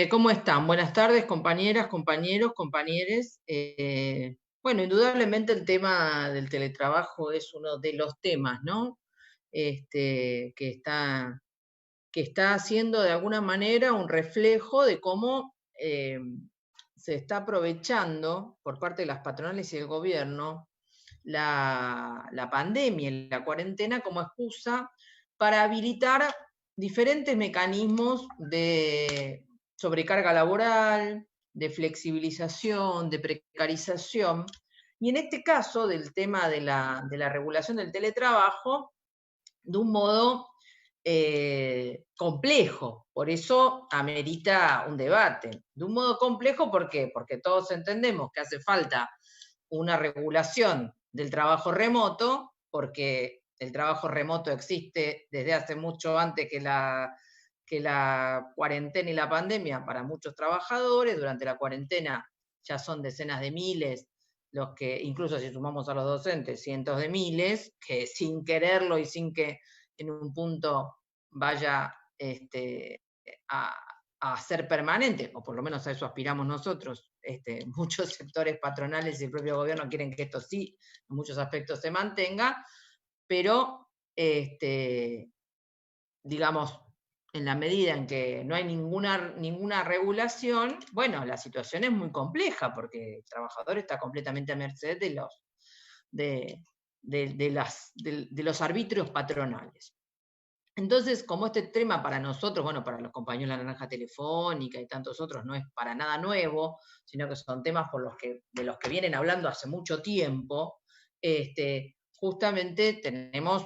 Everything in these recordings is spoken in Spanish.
¿Cómo están? Buenas tardes, compañeras, compañeros, compañeres. Bueno, indudablemente el tema del teletrabajo es uno de los temas, ¿no? Que está haciendo de alguna manera un reflejo de cómo se está aprovechando por parte de las patronales y del gobierno la pandemia y la cuarentena como excusa para habilitar diferentes mecanismos de sobrecarga laboral, de flexibilización, de precarización. Y en este caso, del tema de la regulación del teletrabajo, de un modo complejo. Por eso amerita un debate. De un modo complejo, ¿por qué? Porque todos entendemos que hace falta una regulación del trabajo remoto, porque el trabajo remoto existe desde hace mucho antes que la cuarentena y la pandemia para muchos trabajadores. Durante la cuarentena ya son decenas de miles los que, incluso si sumamos a los docentes, cientos de miles, que sin quererlo y sin que en un punto vaya a, a ser permanente, o por lo menos a eso aspiramos nosotros. Muchos sectores patronales y el propio gobierno quieren que esto sí, en muchos aspectos, se mantenga, pero digamos, en la medida en que no hay ninguna regulación, bueno, la situación es muy compleja porque el trabajador está completamente a merced de, de los arbitrios patronales. Entonces, como este tema para nosotros, bueno, para los compañeros de la Naranja Telefónica y tantos otros, no es para nada nuevo, sino que son temas de los que vienen hablando hace mucho tiempo, justamente tenemos,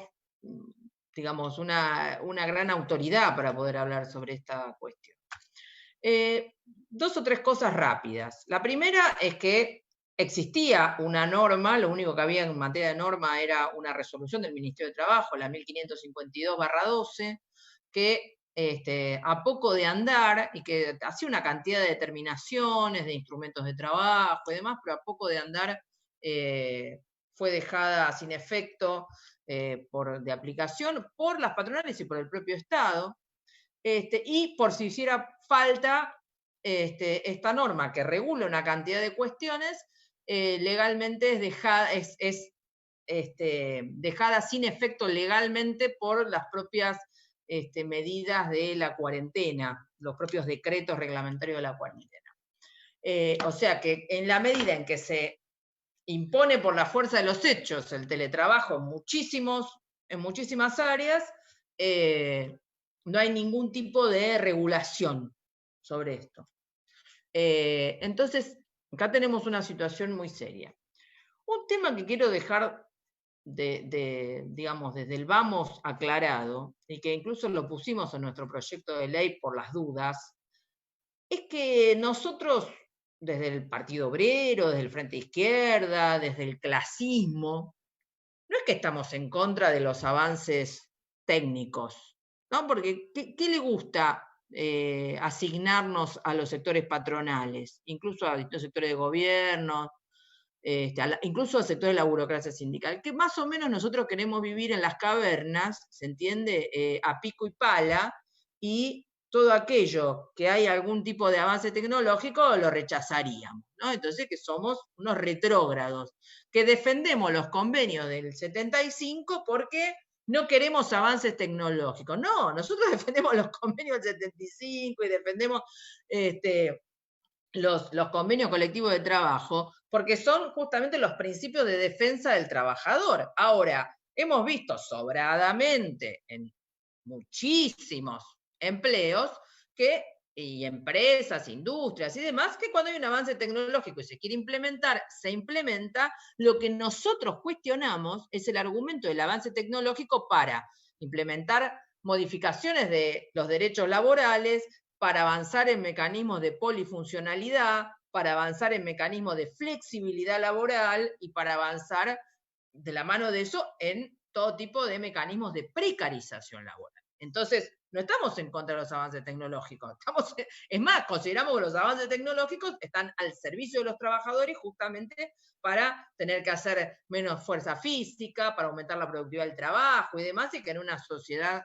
digamos, una gran autoridad para poder hablar sobre esta cuestión. Dos o tres cosas rápidas. La primera es que existía una norma, lo único que había en materia de norma era una resolución del Ministerio de Trabajo, la 1552/12, que a poco de andar, y que hacía una cantidad de determinaciones, de instrumentos de trabajo y demás, pero a poco de andar fue dejada sin efecto de aplicación por las patronales y por el propio Estado. Y por si hiciera falta esta norma que regula una cantidad de cuestiones, legalmente es dejada sin efecto legalmente por las propias medidas de la cuarentena, los propios decretos reglamentarios de la cuarentena. O sea que en la medida en que se impone por la fuerza de los hechos el teletrabajo en muchísimas áreas, no hay ningún tipo de regulación sobre esto. Entonces, acá tenemos una situación muy seria. Un tema que quiero dejar digamos, desde el vamos aclarado, y que incluso lo pusimos en nuestro proyecto de ley por las dudas, es que nosotros, desde el Partido Obrero, desde el Frente Izquierda, desde el clasismo, no es que estamos en contra de los avances técnicos, ¿no? Porque ¿qué le gusta asignarnos a los sectores patronales, incluso a distintos sectores de gobierno, incluso al sector de la burocracia sindical? Que más o menos nosotros queremos vivir en las cavernas, ¿se entiende? A pico y pala, y todo aquello que hay algún tipo de avance tecnológico lo rechazaríamos, ¿no? Entonces que somos unos retrógrados, que defendemos los convenios del 75 porque no queremos avances tecnológicos. No, nosotros defendemos los convenios del 75 y defendemos los convenios colectivos de trabajo, porque son justamente los principios de defensa del trabajador. Ahora, hemos visto sobradamente en muchísimos empleos y empresas, industrias y demás, que cuando hay un avance tecnológico y se quiere implementar, se implementa. Lo que nosotros cuestionamos es el argumento del avance tecnológico para implementar modificaciones de los derechos laborales, para avanzar en mecanismos de polifuncionalidad, para avanzar en mecanismos de flexibilidad laboral y para avanzar de la mano de eso en todo tipo de mecanismos de precarización laboral. Entonces, no estamos en contra de los avances tecnológicos. Es más, consideramos que los avances tecnológicos están al servicio de los trabajadores justamente para tener que hacer menos fuerza física, para aumentar la productividad del trabajo y demás, y que en una sociedad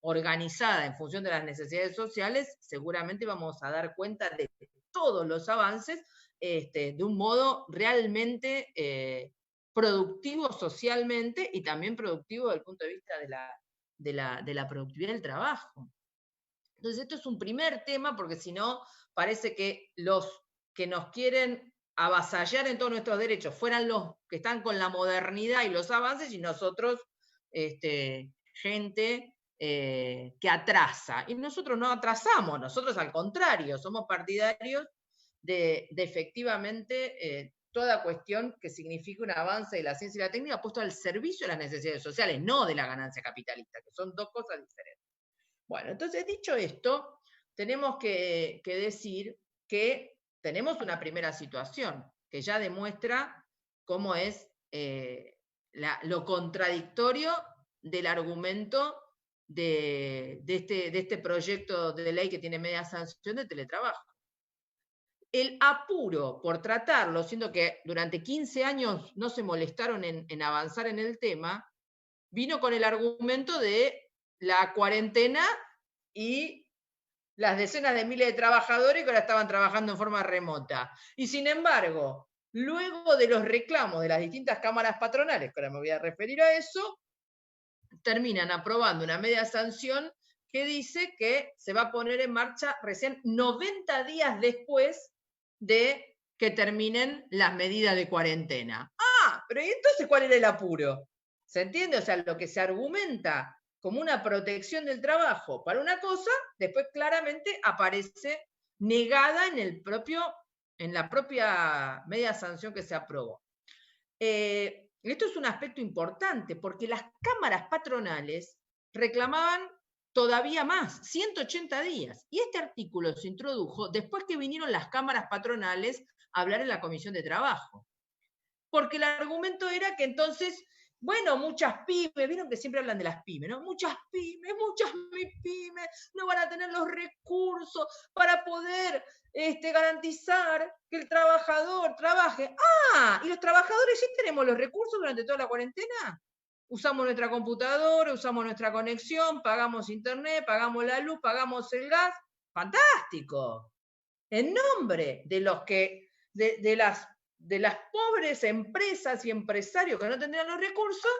organizada en función de las necesidades sociales, seguramente vamos a dar cuenta de todos los avances de un modo realmente productivo socialmente y también productivo desde el punto de vista de la productividad del trabajo. Entonces, esto es un primer tema, porque si no, parece que los que nos quieren avasallar en todos nuestros derechos fueran los que están con la modernidad y los avances, y nosotros, gente que atrasa. Y nosotros no atrasamos, nosotros al contrario, somos partidarios de efectivamente toda cuestión que signifique un avance de la ciencia y la técnica puesto al servicio de las necesidades sociales, no de la ganancia capitalista, que son dos cosas diferentes. Bueno, entonces, dicho esto, tenemos que decir que tenemos una primera situación que ya demuestra cómo es lo contradictorio del argumento de este proyecto de ley que tiene media sanción de teletrabajo. El apuro por tratarlo, siendo que durante 15 años no se molestaron en avanzar en el tema, vino con el argumento de la cuarentena y las decenas de miles de trabajadores que ahora estaban trabajando en forma remota. Y sin embargo, luego de los reclamos de las distintas cámaras patronales, que ahora me voy a referir a eso, terminan aprobando una media sanción que dice que se va a poner en marcha recién 90 días después de que terminen las medidas de cuarentena. Ah, pero ¿y entonces cuál era el apuro? ¿Se entiende? O sea, lo que se argumenta como una protección del trabajo para una cosa, después claramente aparece negada en la propia media sanción que se aprobó. Esto es un aspecto importante porque las cámaras patronales reclamaban todavía más, 180 días. Y este artículo se introdujo después que vinieron las cámaras patronales a hablar en la Comisión de Trabajo. Porque el argumento era que entonces, bueno, muchas pymes, vieron que siempre hablan de las pymes, ¿no? Muchas pymes no van a tener los recursos para poder garantizar que el trabajador trabaje. Ah, ¿y los trabajadores sí tenemos los recursos durante toda la cuarentena? Usamos nuestra computadora, usamos nuestra conexión, pagamos internet, pagamos la luz, pagamos el gas. ¡Fantástico! En nombre de los que, de las pobres empresas y empresarios que no tendrían los recursos,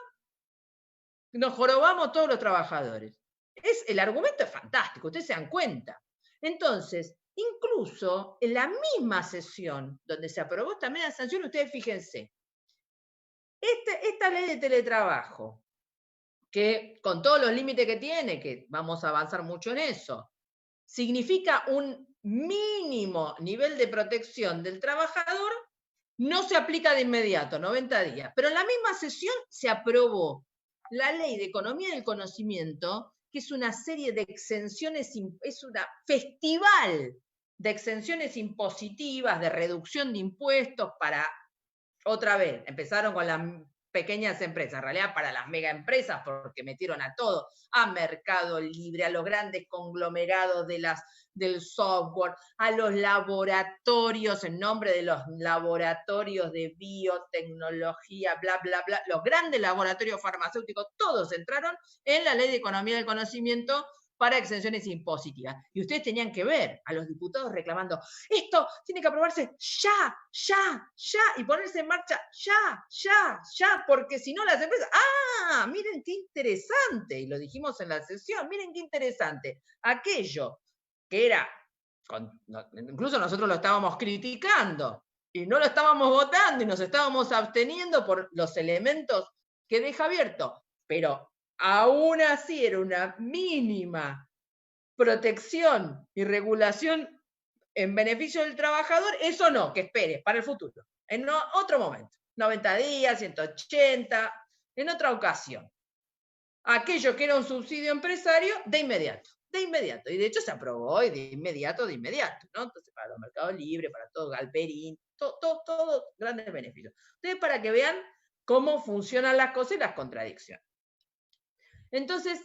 nos jorobamos todos los trabajadores. El argumento es fantástico, ustedes se dan cuenta. Entonces, incluso en la misma sesión donde se aprobó esta media sanción, ustedes fíjense, esta ley de teletrabajo, que con todos los límites que tiene, que vamos a avanzar mucho en eso, significa un mínimo nivel de protección del trabajador, no se aplica de inmediato, 90 días. Pero en la misma sesión se aprobó la Ley de Economía del Conocimiento, que es una serie de exenciones, es un festival de exenciones impositivas, de reducción de impuestos para, otra vez, empezaron con las pequeñas empresas, en realidad para las mega empresas, porque metieron a todo, a Mercado Libre, a los grandes conglomerados del software, a los laboratorios, en nombre de los laboratorios de biotecnología, bla, bla, bla, los grandes laboratorios farmacéuticos, todos entraron en la Ley de Economía del Conocimiento para exenciones impositivas. Y ustedes tenían que ver a los diputados reclamando, esto tiene que aprobarse ya, y ponerse en marcha ya, porque si no las empresas, miren qué interesante, y lo dijimos en la sesión, miren qué interesante, aquello que era, incluso nosotros lo estábamos criticando, y no lo estábamos votando, y nos estábamos absteniendo por los elementos que deja abierto, pero aún así era una mínima protección y regulación en beneficio del trabajador, eso no, que espere para el futuro, en otro momento, 90 días, 180, en otra ocasión. Aquello que era un subsidio empresario, de inmediato, y de hecho se aprobó y de inmediato, ¿no? Entonces para los mercados libres, para todo, Galperín, todo grandes beneficios. Entonces para que vean cómo funcionan las cosas y las contradicciones. Entonces,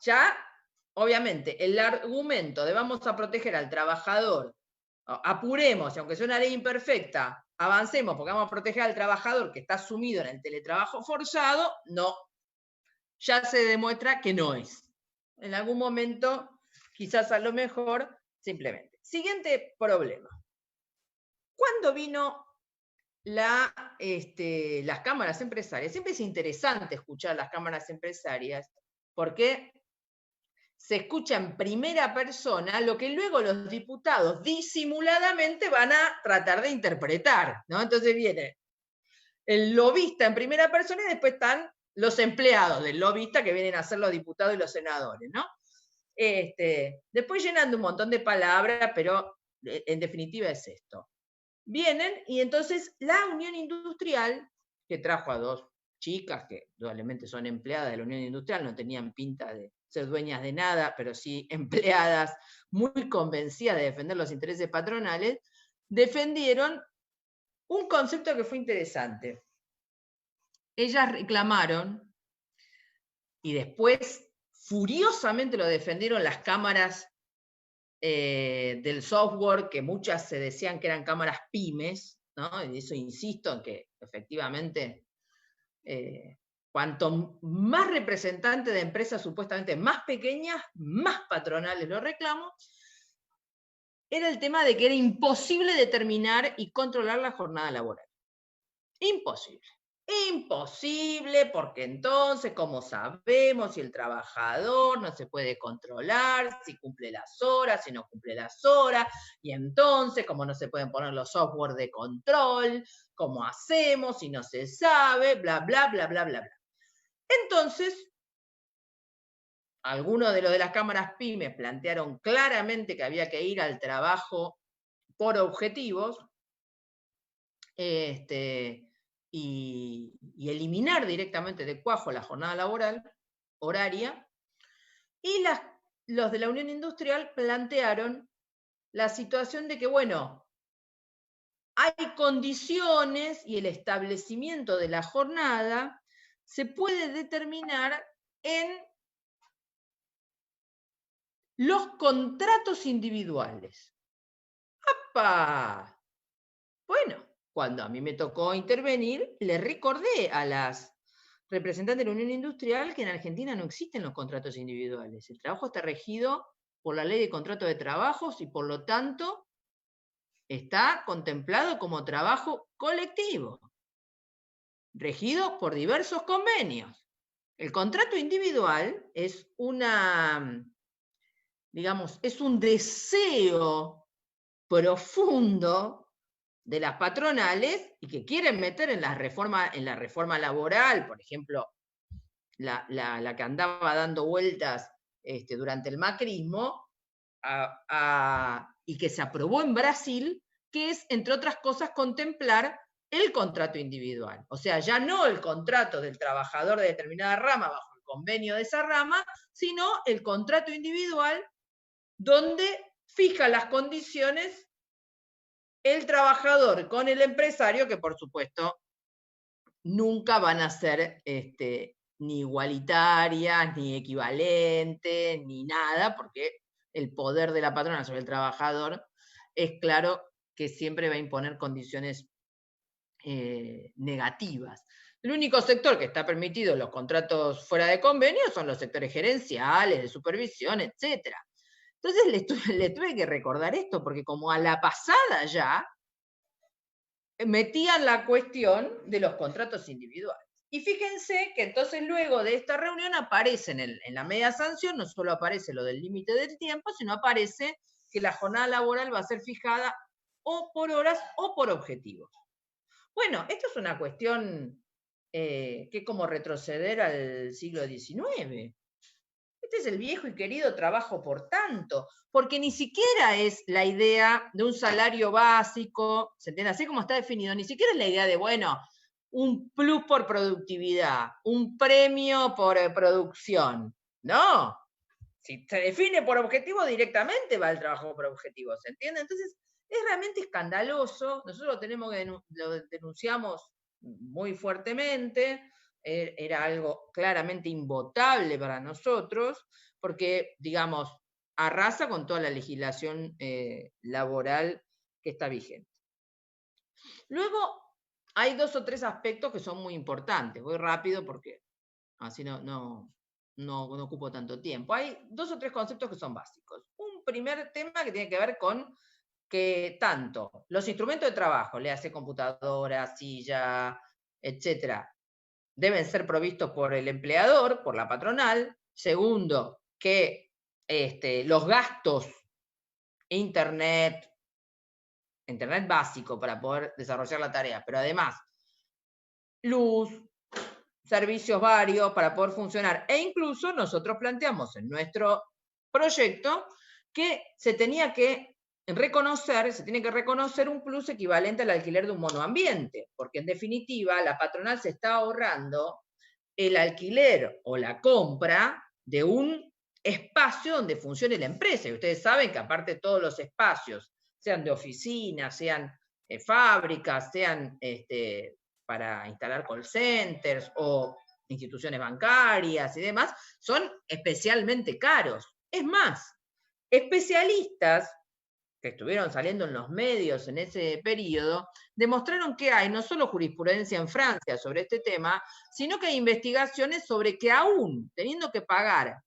ya, obviamente, el argumento de vamos a proteger al trabajador, apuremos, y aunque sea una ley imperfecta, avancemos porque vamos a proteger al trabajador que está sumido en el teletrabajo forzado, no, ya se demuestra que no es. En algún momento, quizás a lo mejor, simplemente. Siguiente problema. ¿Cuándo vino las cámaras empresarias? Siempre es interesante escuchar las cámaras empresarias porque se escucha en primera persona lo que luego los diputados disimuladamente van a tratar de interpretar, ¿no? Entonces viene el lobista en primera persona y después están los empleados del lobista que vienen a ser los diputados y los senadores, ¿no? Después llenan de un montón de palabras, pero en definitiva es esto. Vienen y entonces la Unión Industrial, que trajo a dos chicas que probablemente son empleadas de la Unión Industrial, no tenían pinta de ser dueñas de nada, pero sí empleadas muy convencidas de defender los intereses patronales, defendieron un concepto que fue interesante. Ellas reclamaron, y después furiosamente lo defendieron las cámaras del software, que muchas se decían que eran cámaras pymes, ¿no? Y eso insisto en que efectivamente cuanto más representantes de empresas supuestamente más pequeñas, más patronales los reclamos, era el tema de que era imposible determinar y controlar la jornada laboral. Imposible. Imposible, porque entonces, ¿cómo sabemos si el trabajador no se puede controlar, si cumple las horas, si no cumple las horas? Y entonces, ¿cómo no se pueden poner los software de control? ¿Cómo hacemos si no se sabe? Bla, bla, bla, bla, bla, bla. Entonces, algunos de los de las cámaras pymes plantearon claramente que había que ir al trabajo por objetivos, y eliminar directamente de cuajo la jornada laboral horaria, y los de la Unión Industrial plantearon la situación de que, bueno, hay condiciones y el establecimiento de la jornada se puede determinar en los contratos individuales. ¡Apa! Bueno, cuando a mí me tocó intervenir, le recordé a las representantes de la Unión Industrial que en Argentina no existen los contratos individuales. El trabajo está regido por la Ley de Contratos de Trabajos y por lo tanto está contemplado como trabajo colectivo, regido por diversos convenios. El contrato individual es es un deseo profundo de las patronales y que quieren meter en la reforma laboral, por ejemplo, la que andaba dando vueltas durante el macrismo, y que se aprobó en Brasil, que es, entre otras cosas, contemplar el contrato individual. O sea, ya no el contrato del trabajador de determinada rama bajo el convenio de esa rama, sino el contrato individual donde fija las condiciones el trabajador con el empresario, que por supuesto nunca van a ser ni igualitarias, ni equivalentes, ni nada, porque el poder de la patrona sobre el trabajador es claro que siempre va a imponer condiciones negativas. El único sector que está permitido en los contratos fuera de convenio son los sectores gerenciales, de supervisión, etc. Entonces le tuve que recordar esto, porque como a la pasada ya metían la cuestión de los contratos individuales. Y fíjense que entonces luego de esta reunión aparece en la media sanción, no solo aparece lo del límite del tiempo, sino aparece que la jornada laboral va a ser fijada o por horas o por objetivos. Bueno, esto es una cuestión que es como retroceder al siglo XIX. Este es el viejo y querido trabajo por tanto, porque ni siquiera es la idea de un salario básico, ¿se entiende? Así como está definido, ni siquiera es la idea de, bueno, un plus por productividad, un premio por producción. No, si se define por objetivo, directamente va el trabajo por objetivo, ¿se entiende? Entonces, es realmente escandaloso, nosotros lo denunciamos muy fuertemente, era algo claramente invotable para nosotros, porque, digamos, arrasa con toda la legislación laboral que está vigente. Luego, hay 2 o 3 aspectos que son muy importantes. Voy rápido porque así no no ocupo tanto tiempo. Hay 2 o 3 conceptos que son básicos. Un primer tema que tiene que ver con que tanto los instrumentos de trabajo, le hace computadora, silla, etcétera, deben ser provistos por el empleador, por la patronal. Segundo, que los gastos internet básico para poder desarrollar la tarea, pero además luz, servicios varios para poder funcionar. E incluso nosotros planteamos en nuestro proyecto que se tiene que reconocer un plus equivalente al alquiler de un monoambiente, porque en definitiva la patronal se está ahorrando el alquiler o la compra de un espacio donde funcione la empresa. Y ustedes saben que aparte de todos los espacios, sean de oficinas, sean fábricas, sean para instalar call centers o instituciones bancarias y demás, son especialmente caros. Es más, especialistas que estuvieron saliendo en los medios en ese periodo, demostraron que hay no solo jurisprudencia en Francia sobre este tema, sino que hay investigaciones sobre que aún teniendo que pagar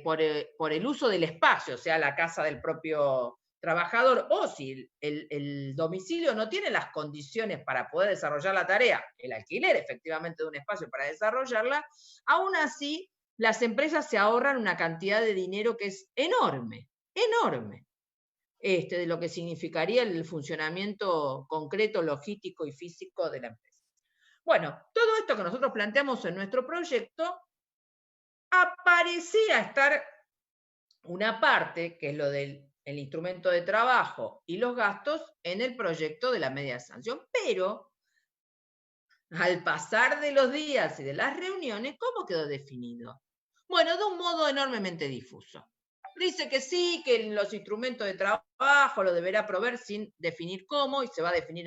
por el uso del espacio, o sea, la casa del propio trabajador, o si el domicilio no tiene las condiciones para poder desarrollar la tarea, el alquiler efectivamente de un espacio para desarrollarla, aún así las empresas se ahorran una cantidad de dinero que es enorme, enorme. De lo que significaría el funcionamiento concreto, logístico y físico de la empresa. Bueno, todo esto que nosotros planteamos en nuestro proyecto, aparecía estar una parte, que es lo del instrumento de trabajo y los gastos, en el proyecto de la media sanción, pero al pasar de los días y de las reuniones, ¿cómo quedó definido? Bueno, de un modo enormemente difuso. Dice que sí, que los instrumentos de trabajo lo deberá proveer sin definir cómo, y se va a definir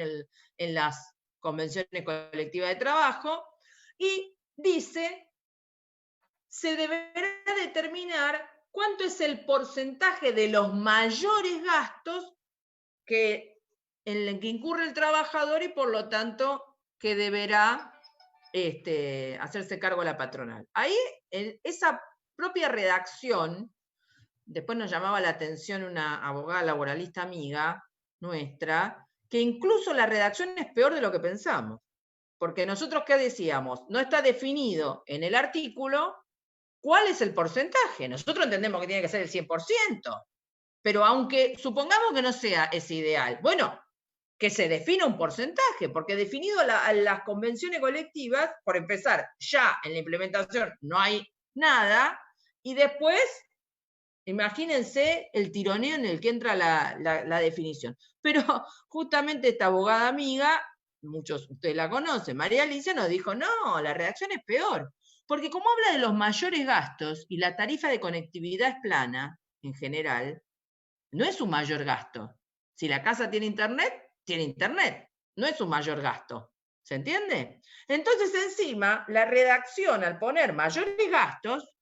en las convenciones colectivas de trabajo, y dice, se deberá determinar cuánto es el porcentaje de los mayores gastos en el que incurre el trabajador y por lo tanto que deberá hacerse cargo la patronal. Ahí, en esa propia redacción, después nos llamaba la atención una abogada laboralista amiga nuestra, que incluso la redacción es peor de lo que pensamos. Porque nosotros, ¿qué decíamos? No está definido en el artículo cuál es el porcentaje. Nosotros entendemos que tiene que ser el 100%, pero aunque supongamos que no sea ese ideal, bueno, que se defina un porcentaje, porque definido las convenciones colectivas, por empezar, ya en la implementación no hay nada, y después, imagínense el tironeo en el que entra la definición. Pero justamente esta abogada amiga, muchos de ustedes la conocen, María Alicia, nos dijo, no, la redacción es peor, porque como habla de los mayores gastos y la tarifa de conectividad es plana, en general, no es un mayor gasto. Si la casa tiene internet, no es un mayor gasto. ¿Se entiende? Entonces, encima, la redacción, al poner mayores gastos,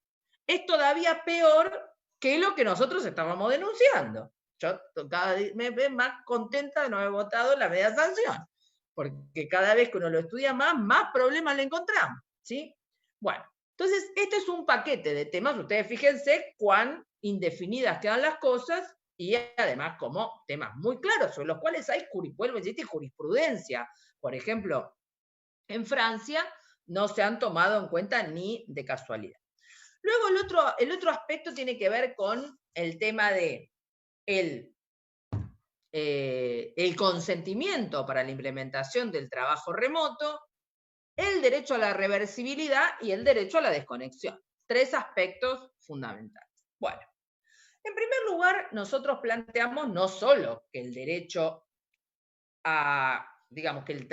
es todavía peor que lo que nosotros estábamos denunciando. Yo cada vez me veo más contenta de no haber votado la media sanción, porque cada vez que uno lo estudia más problemas le encontramos. ¿Sí? Bueno, entonces, este es un paquete de temas. Ustedes fíjense cuán indefinidas quedan las cosas y además como temas muy claros sobre los cuales hay jurisprudencia. Por ejemplo, en Francia no se han tomado en cuenta ni de casualidad. Luego el otro aspecto tiene que ver con el tema de el consentimiento para la implementación del trabajo remoto, el derecho a la reversibilidad y el derecho a la desconexión. 3 aspectos fundamentales. Bueno, en primer lugar, nosotros planteamos no solo que el derecho a, digamos, que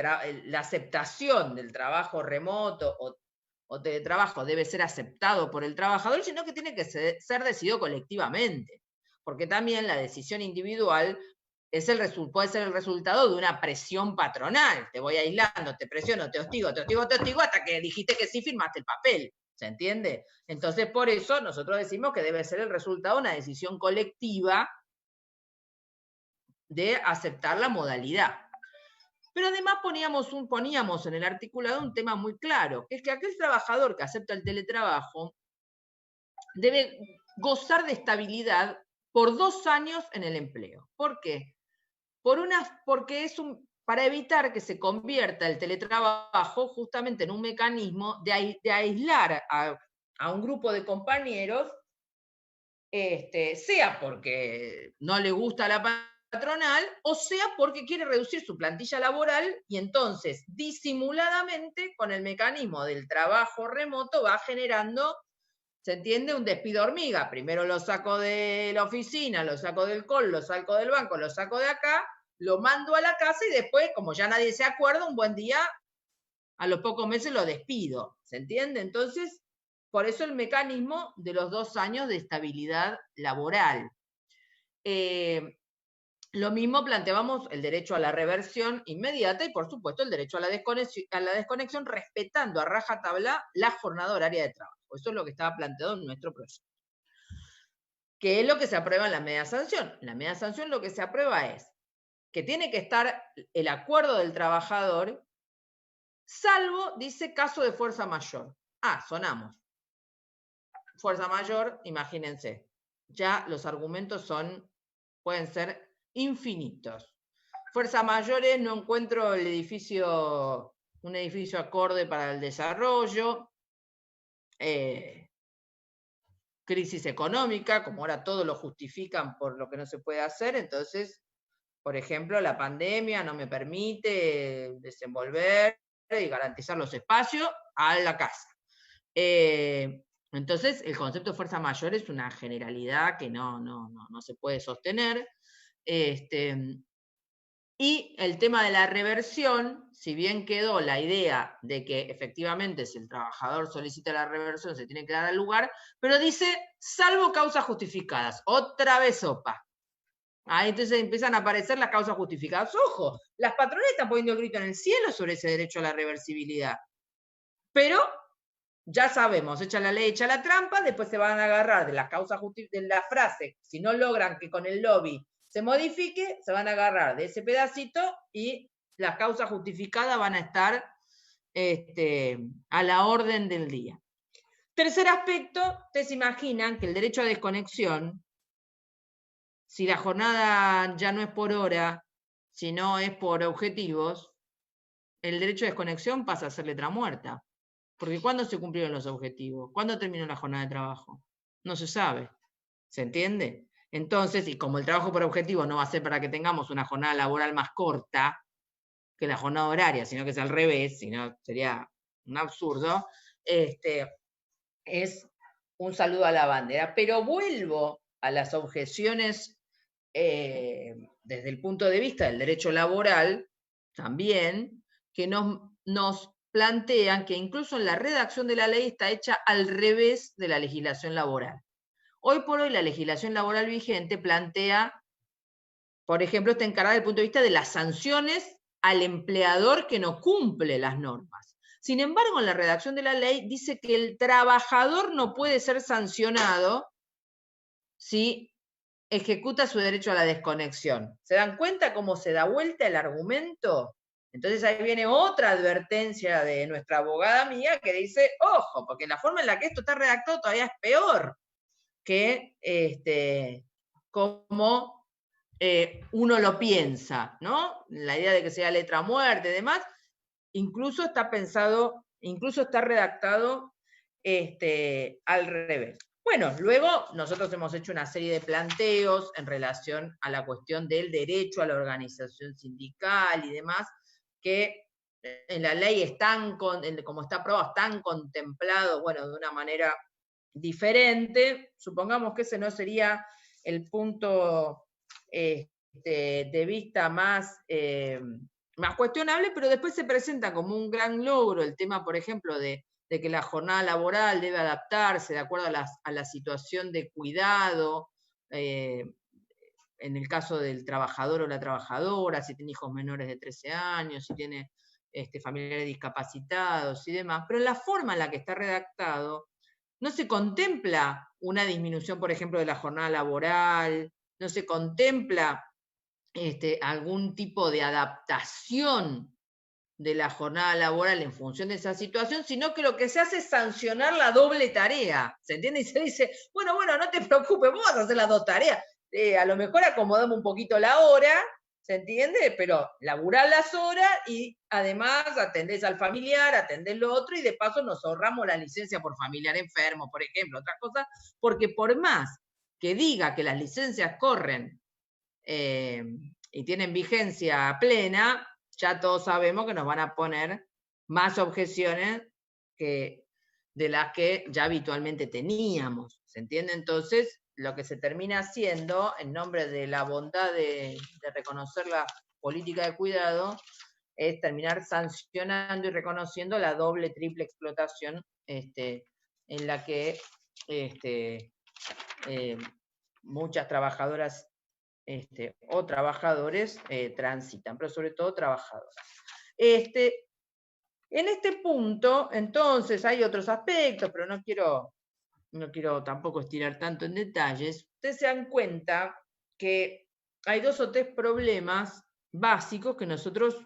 la aceptación del trabajo remoto o teletrabajo debe ser aceptado por el trabajador, sino que tiene que ser decidido colectivamente, porque también la decisión individual puede ser el resultado de una presión patronal. Te voy aislando, te presiono, te hostigo, hasta que dijiste que sí, firmaste el papel. ¿Se entiende? Entonces, por eso nosotros decimos que debe ser el resultado de una decisión colectiva de aceptar la modalidad. Pero además poníamos en el articulado un tema muy claro, que es que aquel trabajador que acepta el teletrabajo debe gozar de estabilidad por 2 años en el empleo. ¿Por qué? Porque para evitar que se convierta el teletrabajo justamente en un mecanismo de aislar a un grupo de compañeros, sea porque no le gusta la patronal o sea porque quiere reducir su plantilla laboral y entonces disimuladamente con el mecanismo del trabajo remoto va generando, ¿se entiende? Un despido hormiga. Primero lo saco de la oficina, lo saco del call, lo saco del banco, lo saco de acá, lo mando a la casa y después, como ya nadie se acuerda, un buen día, a los pocos meses lo despido. ¿Se entiende? Entonces, por eso el mecanismo de los 2 años de estabilidad laboral. Lo mismo planteábamos el derecho a la reversión inmediata y, por supuesto, el derecho a la desconexión respetando a rajatabla la jornada horaria de trabajo. Eso es lo que estaba planteado en nuestro proyecto. ¿Qué es lo que se aprueba en la media sanción? En la media sanción lo que se aprueba es que tiene que estar el acuerdo del trabajador, salvo, dice, caso de fuerza mayor. Sonamos. Fuerza mayor, imagínense. Ya los argumentos pueden ser infinitos. Fuerza mayores, no encuentro un edificio acorde para el desarrollo. Crisis económica, como ahora todo lo justifican por lo que no se puede hacer, entonces, por ejemplo, la pandemia no me permite desenvolver y garantizar los espacios a la casa. Entonces, el concepto de fuerza mayor es una generalidad que no se puede sostener. Y el tema de la reversión, si bien quedó la idea de que efectivamente si el trabajador solicita la reversión se tiene que dar al lugar, pero dice, salvo causas justificadas. Otra vez sopa. Ahí entonces empiezan a aparecer las causas justificadas. Ojo, las patrones están poniendo el grito en el cielo sobre ese derecho a la reversibilidad. Pero ya sabemos, echa la ley, echa la trampa, después se van a agarrar de las causas de la frase, si no logran que con el lobby se modifique, se van a agarrar de ese pedacito y las causas justificadas van a estar a la orden del día. Tercer aspecto, ustedes se imaginan que el derecho a desconexión, si la jornada ya no es por hora, sino es por objetivos, el derecho a desconexión pasa a ser letra muerta. Porque ¿cuándo se cumplieron los objetivos? ¿Cuándo terminó la jornada de trabajo? No se sabe. ¿Se entiende? Entonces, y como el trabajo por objetivo no va a ser para que tengamos una jornada laboral más corta que la jornada horaria, sino que es al revés, sino sería un absurdo, es un saludo a la bandera. Pero vuelvo a las objeciones desde el punto de vista del derecho laboral, también, que nos plantean que incluso en la redacción de la ley está hecha al revés de la legislación laboral. Hoy por hoy la legislación laboral vigente plantea, por ejemplo, está encarada desde el punto de vista de las sanciones al empleador que no cumple las normas. Sin embargo, en la redacción de la ley dice que el trabajador no puede ser sancionado si ejecuta su derecho a la desconexión. ¿Se dan cuenta cómo se da vuelta el argumento? Entonces ahí viene otra advertencia de nuestra abogada amiga que dice, ojo, porque la forma en la que esto está redactado todavía es peor que como uno lo piensa, ¿no? La idea de que sea letra muerta y demás, incluso está pensado, incluso está redactado al revés. Bueno, luego nosotros hemos hecho una serie de planteos en relación a la cuestión del derecho a la organización sindical y demás, que en la ley están, como está aprobado, están contemplados, bueno, de una manera diferente. Supongamos que ese no sería el punto de vista más cuestionable, pero después se presenta como un gran logro el tema, por ejemplo, de que la jornada laboral debe adaptarse de acuerdo a la situación de cuidado, en el caso del trabajador o la trabajadora, si tiene hijos menores de 13 años, si tiene familiares discapacitados y demás, pero en la forma en la que está redactado, no se contempla una disminución, por ejemplo, de la jornada laboral, no se contempla algún tipo de adaptación de la jornada laboral en función de esa situación, sino que lo que se hace es sancionar la doble tarea, ¿se entiende? Y se dice, bueno, no te preocupes, vos vas a hacer las dos tareas, a lo mejor acomodamos un poquito la hora, ¿se entiende? Pero laburás las horas y además atendés al familiar, atendés lo otro y de paso nos ahorramos la licencia por familiar enfermo, por ejemplo, otras cosas, porque por más que diga que las licencias corren y tienen vigencia plena, ya todos sabemos que nos van a poner más objeciones que de las que ya habitualmente teníamos, ¿se entiende? Entonces, lo que se termina haciendo, en nombre de la bondad de reconocer la política de cuidado, es terminar sancionando y reconociendo la doble, triple explotación en la que muchas trabajadoras o trabajadores transitan, pero sobre todo trabajadoras. En este punto, entonces, hay otros aspectos, pero no quiero tampoco estirar tanto en detalles. Ustedes se dan cuenta que hay 2 o 3 problemas básicos que nosotros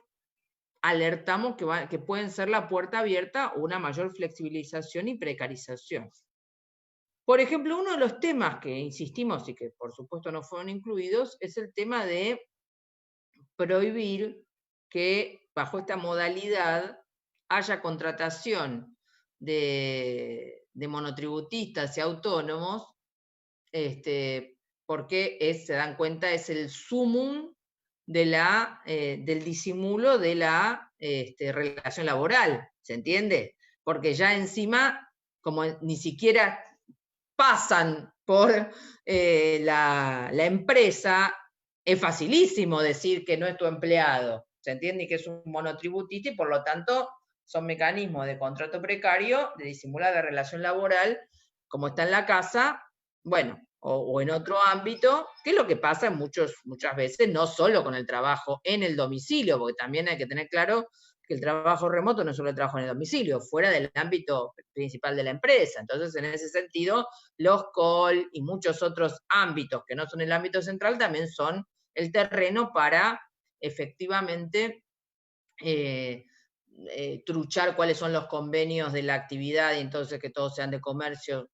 alertamos que pueden ser la puerta abierta a una mayor flexibilización y precarización. Por ejemplo, uno de los temas que insistimos y que por supuesto no fueron incluidos es el tema de prohibir que bajo esta modalidad haya contratación de monotributistas y autónomos, porque se dan cuenta, es el sumum del disimulo de la relación laboral, ¿se entiende? Porque ya encima, como ni siquiera pasan por la empresa, es facilísimo decir que no es tu empleado, ¿se entiende? Y que es un monotributista y por lo tanto son mecanismos de contrato precario, de disimular la relación laboral, como está en la casa, bueno, o en otro ámbito, que es lo que pasa muchas veces, no solo con el trabajo en el domicilio, porque también hay que tener claro que el trabajo remoto no es solo el trabajo en el domicilio, fuera del ámbito principal de la empresa. Entonces, en ese sentido, los call y muchos otros ámbitos que no son el ámbito central también son el terreno para efectivamente truchar cuáles son los convenios de la actividad y entonces que todos sean de comercio,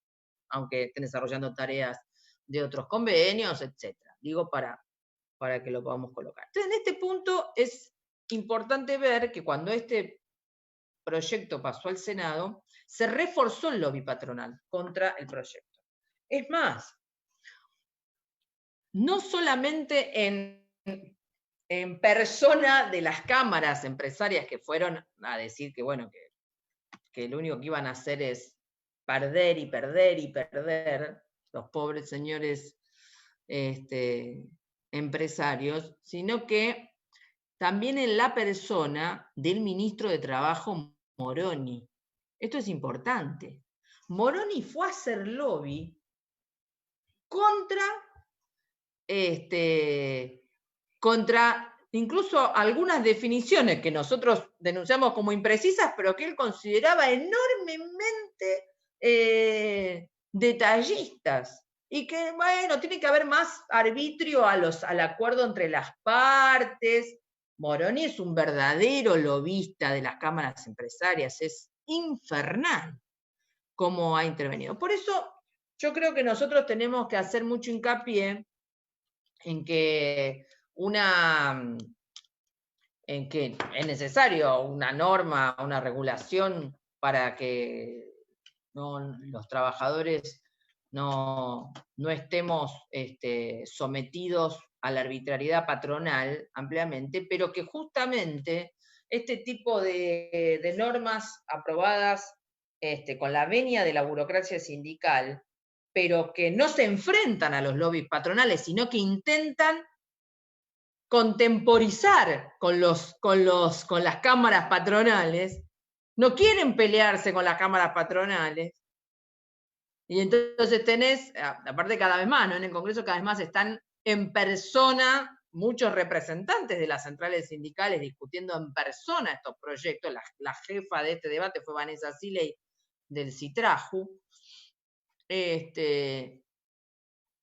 aunque estén desarrollando tareas de otros convenios, etcétera. Digo para que lo podamos colocar. Entonces, en este punto es importante ver que cuando este proyecto pasó al Senado, se reforzó el lobby patronal contra el proyecto. Es más, no solamente en persona de las cámaras empresarias que fueron a decir que, bueno, que lo único que iban a hacer es perder y perder y perder, los pobres señores empresarios, sino que también en la persona del ministro de Trabajo Moroni. Esto es importante. Moroni fue a hacer lobby contra incluso algunas definiciones que nosotros denunciamos como imprecisas, pero que él consideraba enormemente detallistas. Y que, bueno, tiene que haber más arbitrio al acuerdo entre las partes. Moroni es un verdadero lobista de las cámaras empresarias, es infernal cómo ha intervenido. Por eso yo creo que nosotros tenemos que hacer mucho hincapié en que es necesario una norma, una regulación para que los trabajadores no estemos sometidos a la arbitrariedad patronal ampliamente, pero que justamente este tipo de normas aprobadas con la venia de la burocracia sindical, pero que no se enfrentan a los lobbies patronales, sino que intentan contemporizar con las cámaras patronales, no quieren pelearse con las cámaras patronales. Y entonces tenés, aparte cada vez más, ¿no? En el Congreso cada vez más están en persona muchos representantes de las centrales sindicales discutiendo en persona estos proyectos. La jefa de este debate fue Vanessa Siley del CITRAJU.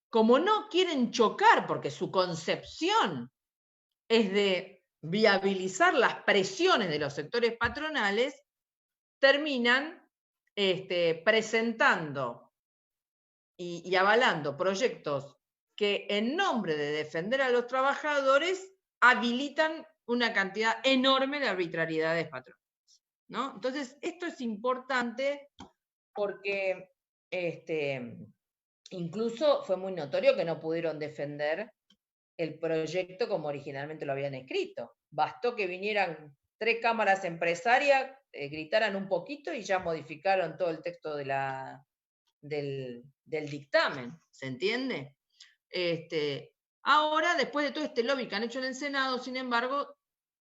Como no quieren chocar, porque su concepción es de viabilizar las presiones de los sectores patronales, terminan presentando y avalando proyectos que en nombre de defender a los trabajadores habilitan una cantidad enorme de arbitrariedades patronales, ¿no? Entonces, esto es importante porque incluso fue muy notorio que no pudieron defender el proyecto como originalmente lo habían escrito. Bastó que vinieran 3 cámaras empresarias, gritaran un poquito y ya modificaron todo el texto del dictamen, ¿se entiende? Ahora, después de todo este lobby que han hecho en el Senado, sin embargo,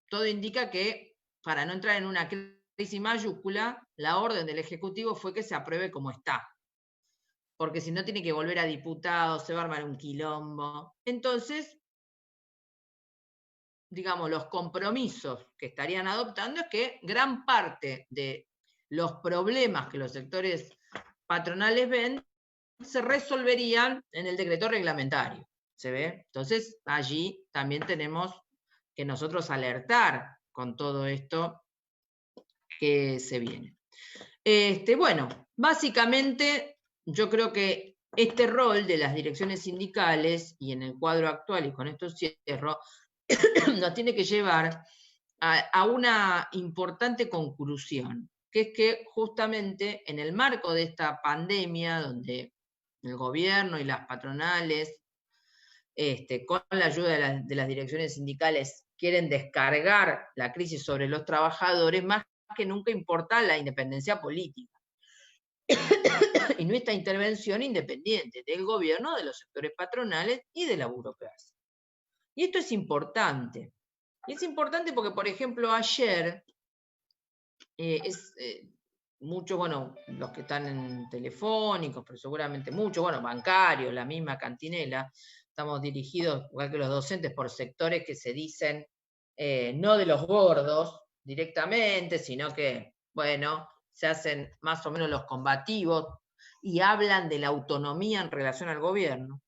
todo indica que, para no entrar en una crisis mayúscula, la orden del Ejecutivo fue que se apruebe como está. Porque si no tiene que volver a diputados, se va a armar un quilombo. Entonces, digamos, los compromisos que estarían adoptando es que gran parte de los problemas que los sectores patronales ven se resolverían en el decreto reglamentario. ¿Se ve? Entonces, allí también tenemos que nosotros alertar con todo esto que se viene. Bueno, básicamente yo creo que este rol de las direcciones sindicales, y en el cuadro actual, y con esto cierro, nos tiene que llevar a una importante conclusión, que es que justamente en el marco de esta pandemia, donde el gobierno y las patronales, con la ayuda de las direcciones sindicales, quieren descargar la crisis sobre los trabajadores, más que nunca importa la independencia política y nuestra intervención independiente del gobierno, de los sectores patronales y de la burocracia. Y esto es importante. Y es importante porque, por ejemplo, ayer, muchos, bueno, los que están en telefónicos, pero seguramente muchos, bueno, bancarios, la misma cantinela, estamos dirigidos, igual que los docentes, por sectores que se dicen no de los gordos directamente, sino que, bueno, se hacen más o menos los combativos y hablan de la autonomía en relación al gobierno.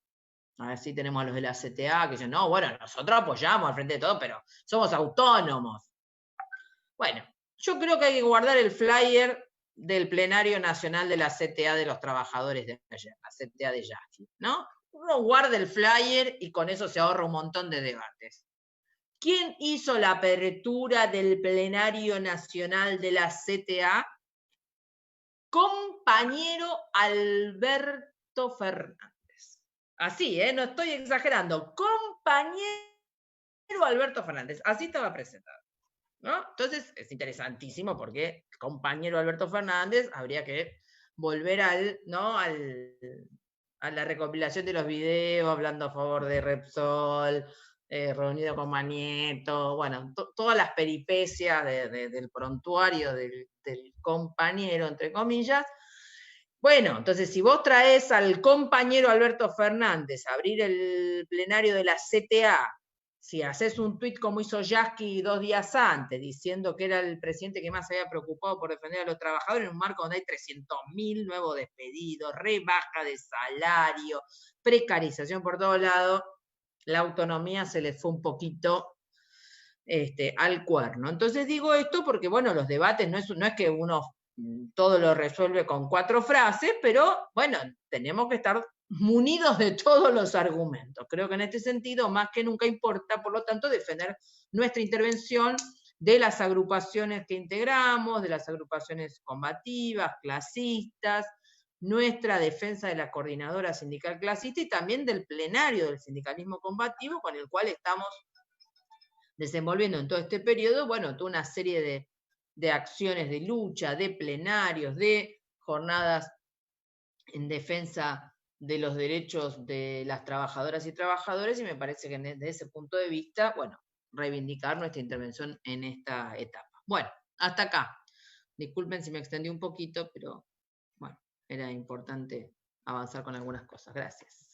A ver si tenemos a los de la CTA que dicen, no, bueno, nosotros apoyamos al frente de todo, pero somos autónomos. Bueno, yo creo que hay que guardar el flyer del plenario nacional de la CTA de los trabajadores de ayer, la CTA de Yaqui, ¿no? Uno guarda el flyer y con eso se ahorra un montón de debates. ¿Quién hizo la apertura del plenario nacional de la CTA? Compañero Alberto Fernández. Así, no estoy exagerando. Compañero Alberto Fernández. Así estaba presentado, ¿no? Entonces, es interesantísimo porque compañero Alberto Fernández habría que volver a la recopilación de los videos hablando a favor de Repsol, reunido con Manieto, bueno, todas las peripecias del prontuario del compañero, entre comillas. Bueno, entonces si vos traes al compañero Alberto Fernández a abrir el plenario de la CTA, si haces un tuit como hizo Yasky 2 días antes, diciendo que era el presidente que más se había preocupado por defender a los trabajadores en un marco donde hay 300.000 nuevos despedidos, rebaja de salario, precarización por todos lados, la autonomía se les fue un poquito al cuerno. Entonces digo esto porque, bueno, los debates no es que uno todo lo resuelve con 4 frases, pero bueno, tenemos que estar munidos de todos los argumentos. Creo que en este sentido, más que nunca importa, por lo tanto, defender nuestra intervención de las agrupaciones que integramos, de las agrupaciones combativas, clasistas, nuestra defensa de la coordinadora sindical clasista y también del plenario del sindicalismo combativo, con el cual estamos desenvolviendo en todo este periodo, bueno, toda una serie de acciones de lucha, de plenarios, de jornadas en defensa de los derechos de las trabajadoras y trabajadores, y me parece que desde ese punto de vista, bueno, reivindicar nuestra intervención en esta etapa. Bueno, hasta acá. Disculpen si me extendí un poquito, pero bueno, era importante avanzar con algunas cosas. Gracias.